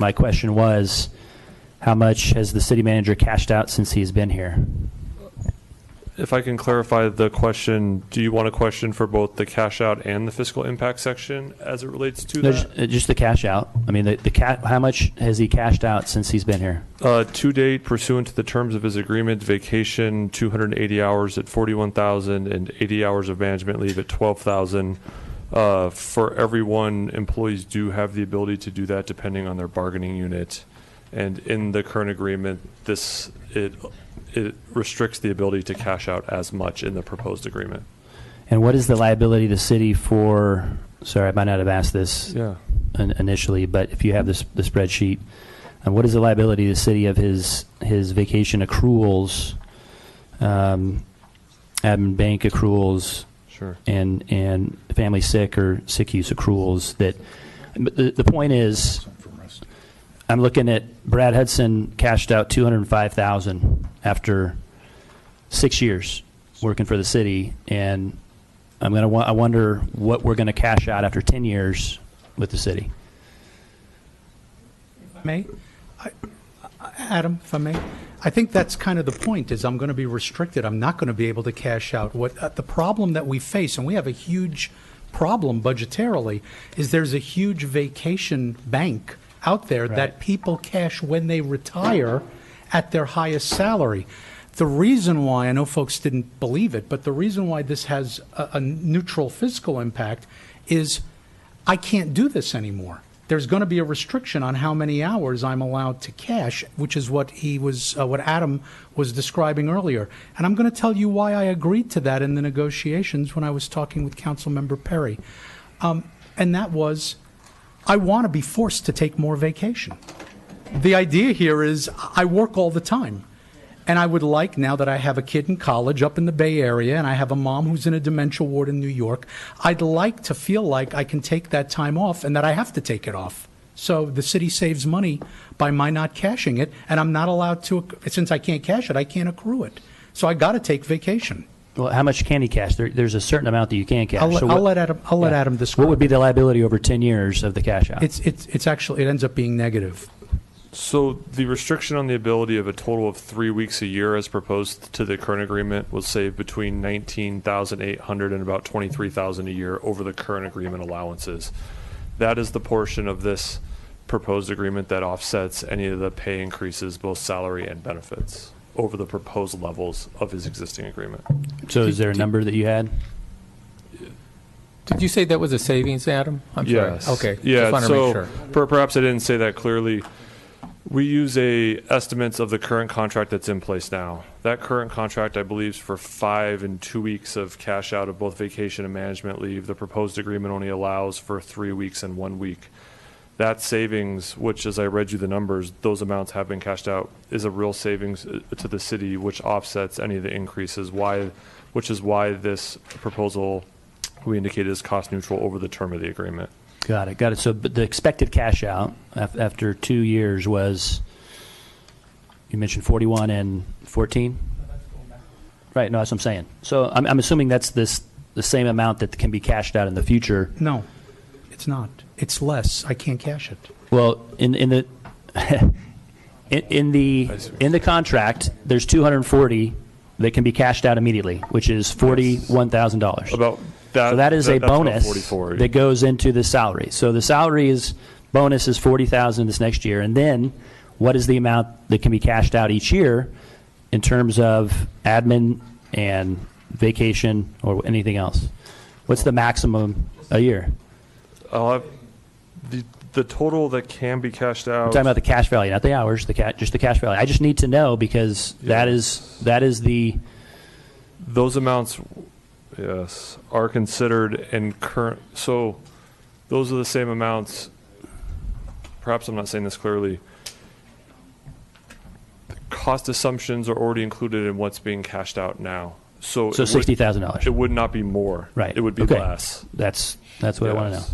My question was, how much has the city manager cashed out since he's been here? If I can clarify the question, do you want a question for both the cash out and the fiscal impact section as it relates to that? Just the cash out. I mean, how much has he cashed out since he's been here? To date, pursuant to the terms of his agreement, vacation 280 hours at $41,000 and 80 hours of management leave at $12,000. For everyone, employees do have the ability to do that depending on their bargaining unit. And in the current agreement, it restricts the ability to cash out as much in the proposed agreement. And what is the liability of the city for, sorry, I might not have asked this initially, but if you have the spreadsheet, what is the liability of the city of his vacation accruals, admin bank accruals, sure, and family sick or sick use accruals? That the point is, I'm looking at Brad Hudson cashed out $205,000 after 6 years working for the city, and I wonder what we're going to cash out after 10 years with the city. If I may, Adam, if I may, I think that's kind of the point. Is I'm going to be restricted. I'm not going to be able to cash out. What the problem that we face, and we have a huge problem budgetarily, is there's a huge vacation bank out there that people cash when they retire at their highest salary. The reason why, I know folks didn't believe it, but the reason why this has a neutral fiscal impact is I can't do this anymore. There's going to be a restriction on how many hours I'm allowed to cash, which is what what Adam was describing earlier. And I'm going to tell you why I agreed to that in the negotiations when I was talking with Councilmember Perry. And that was, I want to be forced to take more vacation. The idea here is I work all the time. And I would like, now that I have a kid in college up in the Bay Area and I have a mom who's in a dementia ward in New York, I'd like to feel like I can take that time off and that I have to take it off. So the city saves money by my not cashing it, and I'm not allowed to, since I can't cash it, I can't accrue it. So I got to take vacation. Well, how much can he cash? There's a certain amount that you can cash. I'll let Adam describe. What would be the liability over 10 years of the cash out? It's actually, it ends up being negative. So the restriction on the ability of a total of 3 weeks a year as proposed to the current agreement will save between $19,800 and about $23,000 a year over the current agreement allowances. That is the portion of this proposed agreement that offsets any of the pay increases, both salary and benefits, over the proposed levels of his existing agreement. So is there a number that you had? Did you say that was a savings, Adam? I'm yes. sorry. Okay. Yeah, just want to so make sure. Perhaps I didn't say that clearly. We use estimates of the current contract that's in place now. That current contract, I believe, is for 5 and 2 weeks of cash out of both vacation and management leave. The proposed agreement only allows for 3 weeks and 1 week. That savings, which as I read you the numbers, those amounts have been cashed out, is a real savings to the city, which offsets any of the increases, which is why this proposal we indicated is cost neutral over the term of the agreement. Got it. So but the expected cash out after 2 years was, you mentioned 41 and 14? Right, no, that's what I'm saying. So I'm assuming that's the same amount that can be cashed out in the future. No, it's not. It's less. I can't cash it. Well, in the in the contract, there's 240 that can be cashed out immediately, which is $41,000. About that. So that is a bonus 44. that goes into the salary. So the salary bonus is $40,000 this next year, and then what is the amount that can be cashed out each year in terms of admin and vacation or anything else? What's the maximum a year? I'll have the total that can be cashed out. I'm talking about the cash value, not the hours. Just the cash value. I just need to know because that is those amounts. Yes, are considered in current. So those are the same amounts. Perhaps I'm not saying this clearly. The cost assumptions are already included in what's being cashed out now. So $60,000. It would not be more. Right. It would be less. That's what I want to know.